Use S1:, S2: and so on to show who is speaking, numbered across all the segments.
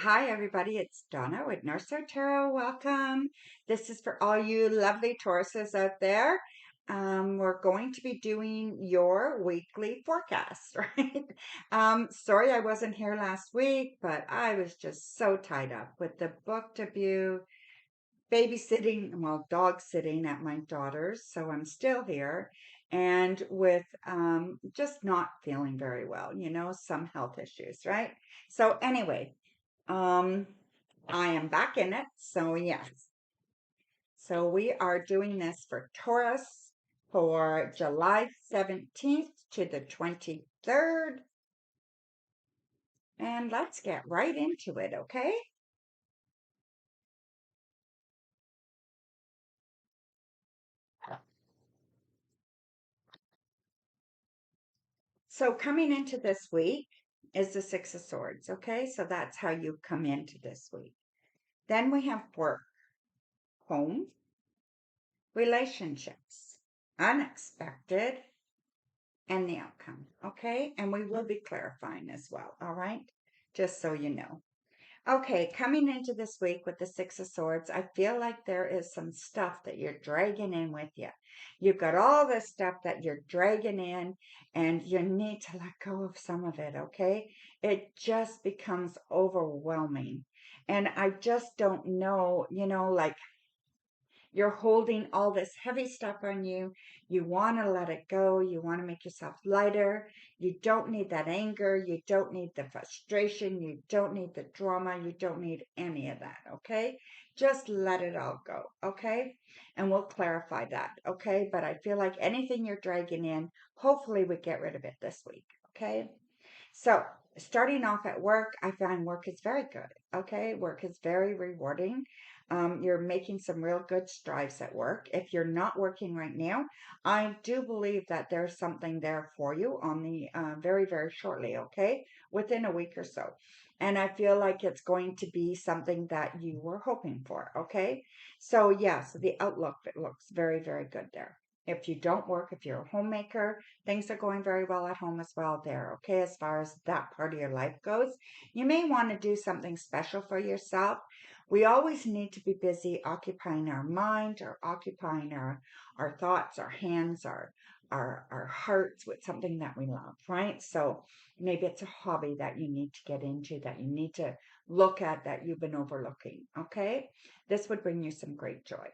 S1: Hi, everybody. It's Donna with Northstar Tarot. Welcome. This is for all you lovely Tauruses out there. We're going to be doing your weekly forecast, right? Sorry I wasn't here last week, but I was just so tied up with the book debut, babysitting, well, dog sitting at my daughter's. So I'm still here and with just not feeling very well, some health issues, right? So, anyway. Um, I am back in it. So, yes. So, we are doing this for Taurus for July 17th to the 23rd. And let's get right into it, okay? So, coming into this week is the Six of Swords, okay? So, that's how you come into this week. Then we have work, home, relationships, unexpected, and the outcome. Okay. And we will be clarifying as well. All right. Just so you know. Okay. Coming into this week with the Six of Swords, I feel like there is some stuff that you're dragging in with you. You've got all this stuff that you're dragging in, and you need to let go of some of it. Okay. It just becomes overwhelming. And I just don't know, like you're holding all this heavy stuff on you. You want to let it go. You want to make yourself lighter. You don't need that anger. You don't need the frustration. You don't need the drama. You don't need any of that. Okay. Just let it all go. Okay. And we'll clarify that. Okay. But I feel like anything you're dragging in, hopefully we get rid of it this week. Okay. So, starting off at work, I find work is very good. Okay, work is very rewarding. You're making some real good strides at work. If you're not working right now, I do believe that there's something there for you on the very, very shortly. Okay, within a week or so. And I feel like it's going to be something that you were hoping for. Okay, so yes, the outlook, it looks very, very good there. If you don't work, if you're a homemaker, things are going very well at home as well there, okay, as far as that part of your life goes. You may want to do something special for yourself. We always need to be busy occupying our mind or occupying our thoughts, our hands, our hearts with something that we love, right? So maybe it's a hobby that you need to get into, that you need to look at, that you've been overlooking, okay? This would bring you some great joy.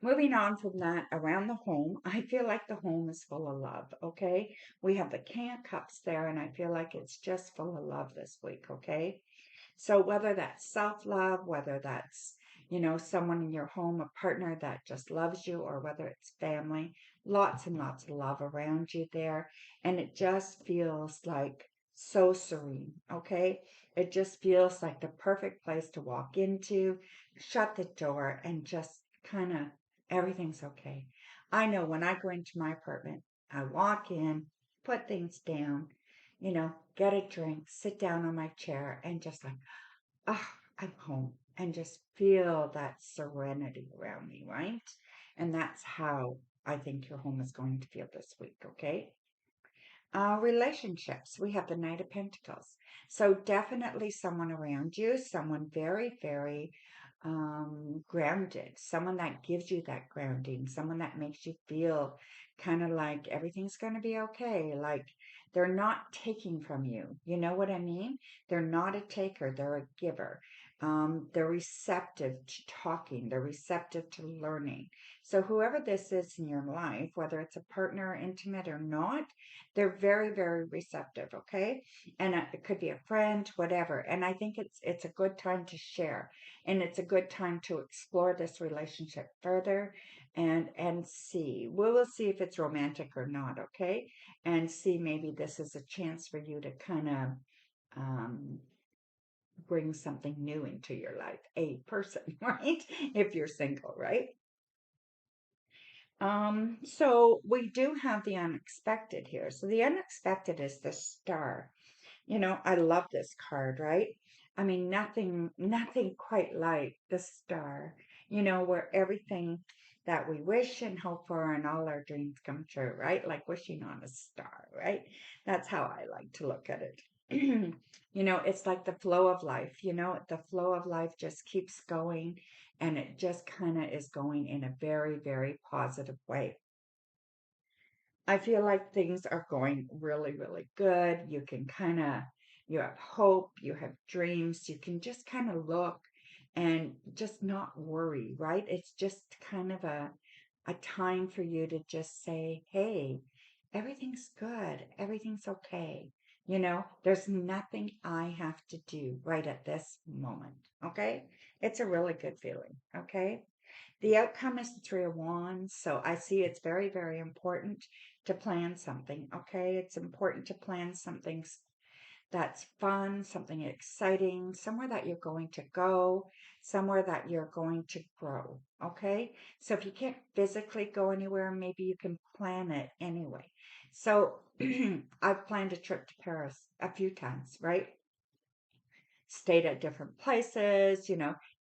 S1: Moving on from that, around the home, I feel like the home is full of love, okay? We have the King of Cups there, and I feel like it's just full of love this week, okay? So whether that's self-love, whether that's, someone in your home, a partner that just loves you, or whether it's family, lots and lots of love around you there. And it just feels like so serene, okay? It just feels like the perfect place to walk into, shut the door, and just kind of everything's okay. I know when I go into my apartment, I walk in, put things down, get a drink, sit down on my chair, and just like, oh, I'm home, and just feel that serenity around me, right? And that's how I think your home is going to feel this week, okay? Relationships, we have the Knight of Pentacles. So definitely someone around you, someone very, very grounded, someone that gives you that grounding, someone that makes you feel kind of like everything's going to be okay. Like they're not taking from you. You know what I mean? They're not a taker, they're a giver. They're receptive to talking, they're receptive to learning. So, whoever this is in your life, whether it's a partner, intimate or not, they're very, very receptive, okay? And it could be a friend, whatever. And I think it's a good time to share, and it's a good time to explore this relationship further and see. We will see if it's romantic or not, okay? And see maybe this is a chance for you to kind of um, bring something new into your life, a person, right? If you're single, right? So we do have the unexpected here. So the unexpected is the star. I love this card, right? I mean, nothing quite like the star, where everything that we wish and hope for and all our dreams come true, right? Like wishing on a star, right? That's how I like to look at it. It's like the flow of life, the flow of life just keeps going and it just kind of is going in a very, very positive way. I feel like things are going really, really good. You have hope, you have dreams, you can just kind of look and just not worry, right? It's just kind of a time for you to just say, hey, everything's good, everything's okay. There's nothing I have to do right at this moment, okay? It's a really good feeling, okay? The outcome is the Three of Wands. So I see it's very, very important to plan something. Okay. It's important to plan something that's fun, something exciting, somewhere that you're going to go, somewhere that you're going to grow. Okay. So if you can't physically go anywhere, maybe you can plan it anyway. So I've planned a trip to Paris a few times, right? Stayed at different places,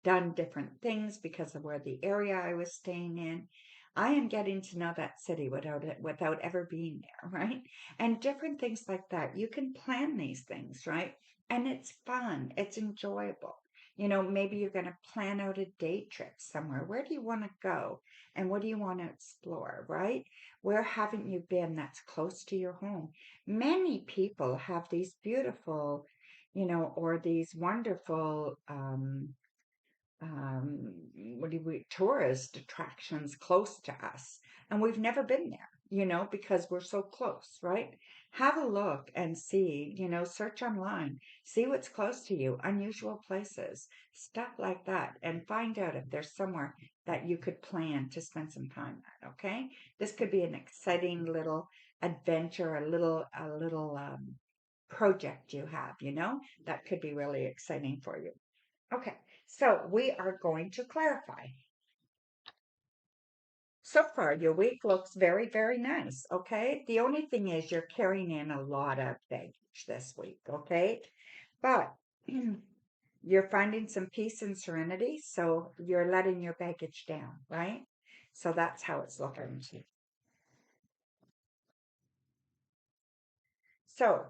S1: done different things because of where the area I was staying in. I am getting to know that city without ever being there, right? And different things like that. You can plan these things, right? And it's fun. It's enjoyable. Maybe you're going to plan out a day trip somewhere. Where do you want to go? And what do you want to explore, right? Where haven't you been that's close to your home? Many people have these beautiful or these wonderful what do we tourist attractions close to us, and we've never been there, because we're so close, right? Have a look and see, search online, see what's close to you, unusual places, stuff like that, and find out if there's somewhere that you could plan to spend some time at. Okay, this could be an exciting little adventure, a little project you have, that could be really exciting for you. Okay, so we are going to clarify. So far, your week looks very, very nice. Okay, the only thing is you're carrying in a lot of baggage this week. Okay, but you're finding some peace and serenity, so you're letting your baggage down, right? So that's how it's looking. So,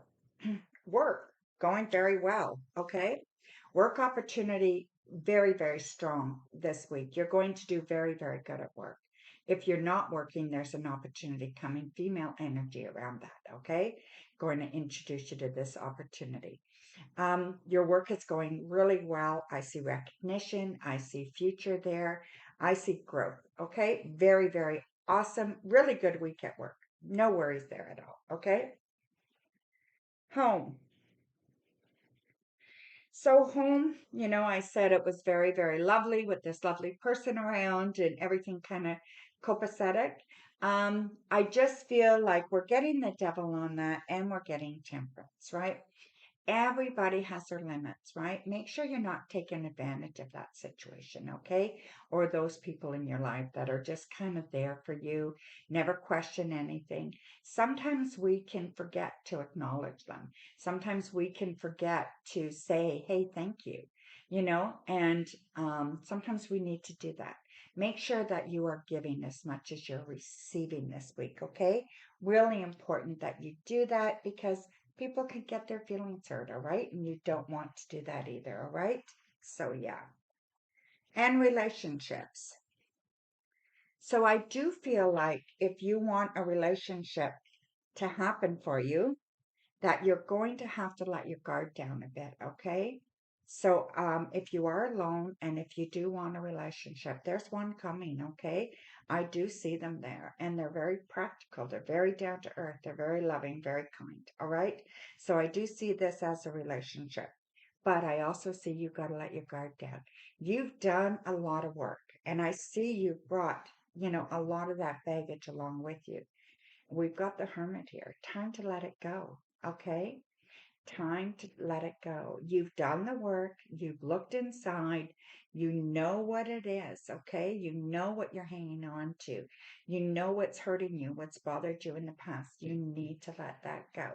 S1: work going very well. Okay. Work opportunity very, very strong this week. You're going to do very, very good at work. If you're not working, there's an opportunity coming, female energy around that. Okay. Going to introduce you to this opportunity. Your work is going really well. I see recognition. I see future there. I see growth. Okay. Very, very awesome. Really good week at work. No worries there at all. Okay. Home. So home, I said it was very, very lovely with this lovely person around and everything kind of copacetic. I just feel like we're getting the devil on that and we're getting temperance, right? Everybody has their limits, right? Make sure you're not taking advantage of that situation, okay? Or those people in your life that are just kind of there for you, never question anything. Sometimes we can forget to acknowledge them. Sometimes we can forget to say, hey, thank you, and sometimes we need to do that. Make sure that you are giving as much as you're receiving this week, okay? Really important that you do that because people can get their feelings hurt, all right? And you don't want to do that either, all right? So, yeah. And relationships. So, I do feel like if you want a relationship to happen for you, that you're going to have to let your guard down a bit, okay? So, if you are alone and if you do want a relationship, there's one coming, okay? I do see them there, and they're very practical. They're very down to earth. They're very loving, very kind, all right? So, I do see this as a relationship, but I also see you've got to let your guard down. You've done a lot of work, and I see you've brought, a lot of that baggage along with you. We've got the hermit here. Time to let it go. Okay? Time to let it go. You've done the work. You've looked inside. You know what it is. Okay? You know what you're hanging on to. You know what's hurting you, what's bothered you in the past. You need to let that go.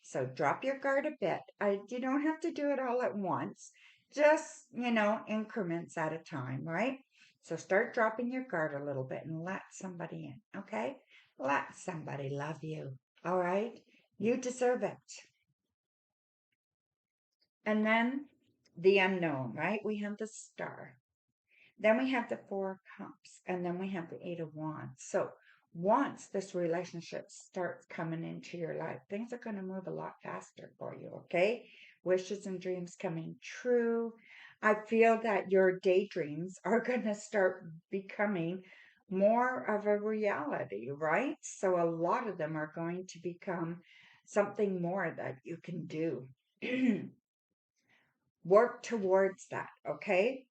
S1: So drop your guard a bit. You don't have to do it all at once. Just, increments at a time, right? So start dropping your guard a little bit and let somebody in. Okay? Let somebody love you. All right? You deserve it. And then the unknown, right? We have the Star. Then we have the Four of Cups, and then we have the Eight of Wands. So once this relationship starts coming into your life, things are going to move a lot faster for you, okay? Wishes and dreams coming true. I feel that your daydreams are going to start becoming more of a reality, right? So a lot of them are going to become something more that you can do. Work towards that, okay?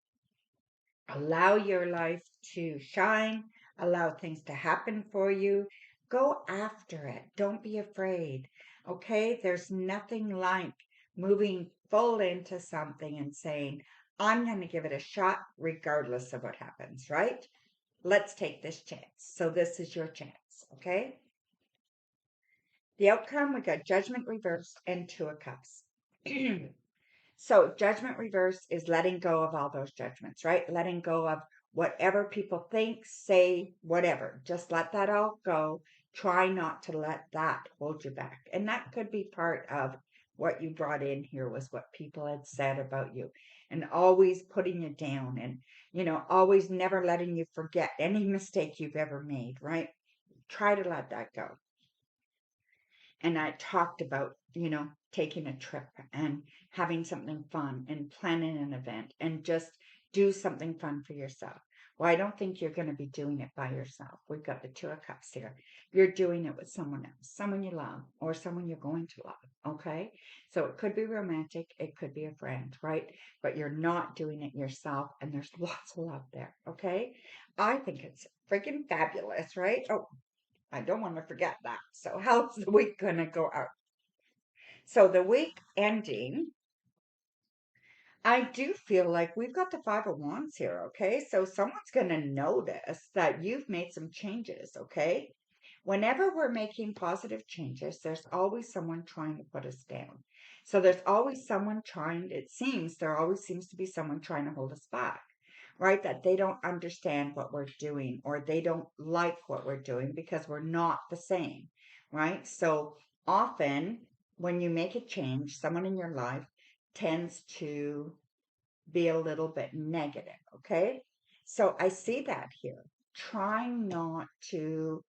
S1: Allow your life to shine, allow things to happen for you. Go after it. Don't be afraid. Okay? There's nothing like moving full into something and saying, I'm going to give it a shot regardless of what happens, right? Let's take this chance. So, this is your chance. Okay? The outcome, we got judgment reversed and two of cups. So judgment reverse is letting go of all those judgments, right? Letting go of whatever people think, say, whatever. Just let that all go. Try not to let that hold you back. And that could be part of what you brought in here was what people had said about you and always putting you down and, always never letting you forget any mistake you've ever made, right? Try to let that go. And I talked about, taking a trip and having something fun and planning an event and just do something fun for yourself. Well, I don't think you're going to be doing it by yourself. We've got the Two of Cups here. You're doing it with someone else, someone you love, or someone you're going to love. Okay. So it could be romantic, it could be a friend, right? But you're not doing it yourself, and there's lots of love there. Okay. I think it's freaking fabulous, right? Oh, I don't want to forget that. So, how's the week going to go out? So, the week ending, I do feel like we've got the Five of Wands here, okay? So, someone's going to notice that you've made some changes, okay? Whenever we're making positive changes, there's always someone trying to put us down. So, there's always someone trying, it seems, there always seems to be someone trying to hold us back, right? That they don't understand what we're doing or they don't like what we're doing because we're not the same, right? So often when you make a change, someone in your life tends to be a little bit negative, okay? So I see that here. Trying not to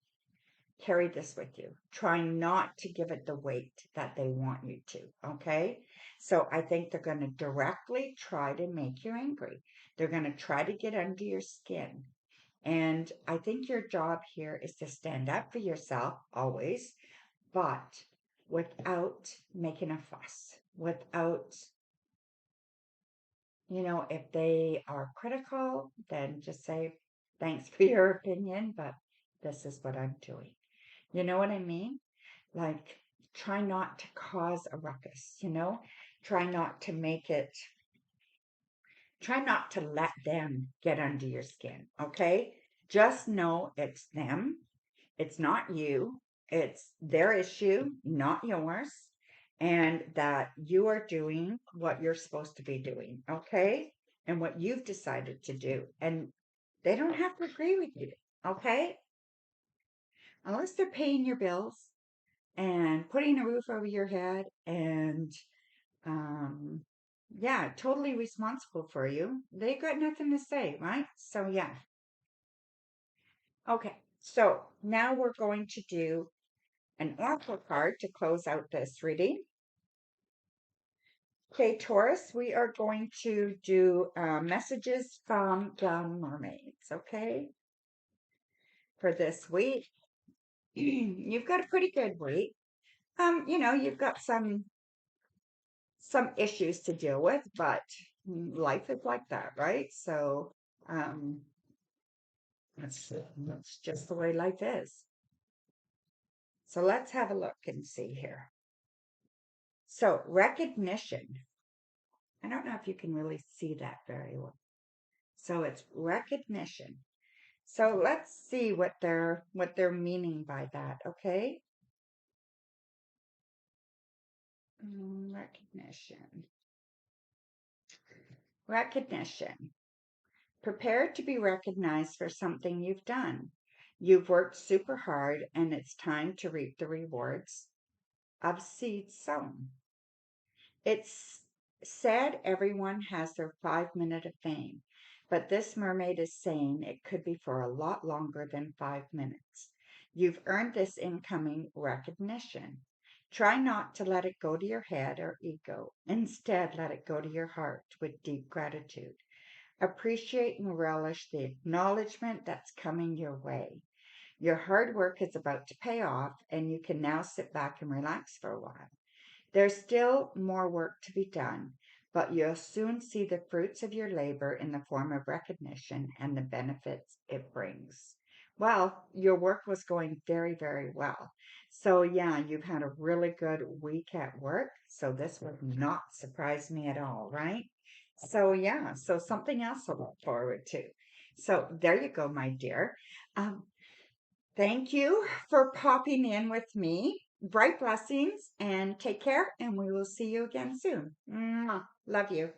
S1: carry this with you. Try not to give it the weight that they want you to. Okay. So I think they're going to directly try to make you angry. They're going to try to get under your skin. And I think your job here is to stand up for yourself always, but without making a fuss, without, if they are critical, then just say, thanks for your opinion, but this is what I'm doing. You know what I mean? Like, try not to cause a ruckus, Try not to make it, try not to let them get under your skin, okay? Just know it's them, it's not you, it's their issue, not yours, and that you are doing what you're supposed to be doing, okay? And what you've decided to do. And they don't have to agree with you, okay? Unless they're paying your bills and putting a roof over your head and um yeah, totally responsible for you. They got nothing to say, right? So yeah. Okay. So now we're going to do an oracle card to close out this reading. Okay, Taurus, we are going to do messages from the mermaids, okay? For this week. You've got a pretty good week. You've got some issues to deal with, but life is like that, right? So um, that's just the way life is. So let's have a look and see here. So recognition. I don't know if you can really see that very well. So it's recognition. So let's see what they're meaning by that. Okay. Recognition. Recognition. Prepare to be recognized for something you've done. You've worked super hard and it's time to reap the rewards of seeds sown. It's Said everyone has their 5 minute of fame, but this mermaid is saying it could be for a lot longer than 5 minutes. You've earned this incoming recognition. Try not to let it go to your head or ego. Instead, let it go to your heart with deep gratitude. Appreciate and relish the acknowledgement that's coming your way. Your hard work is about to pay off, and you can now sit back and relax for a while. There's still more work to be done, but you'll soon see the fruits of your labor in the form of recognition and the benefits it brings. Well, your work was going very, very well. So, yeah, you've had a really good week at work. So, this would not surprise me at all, right? So, yeah, so something else to look forward to. So, there you go, my dear. Um, Thank you for popping in with me. Bright blessings and take care, and we will see you again soon. Mwah. Love you.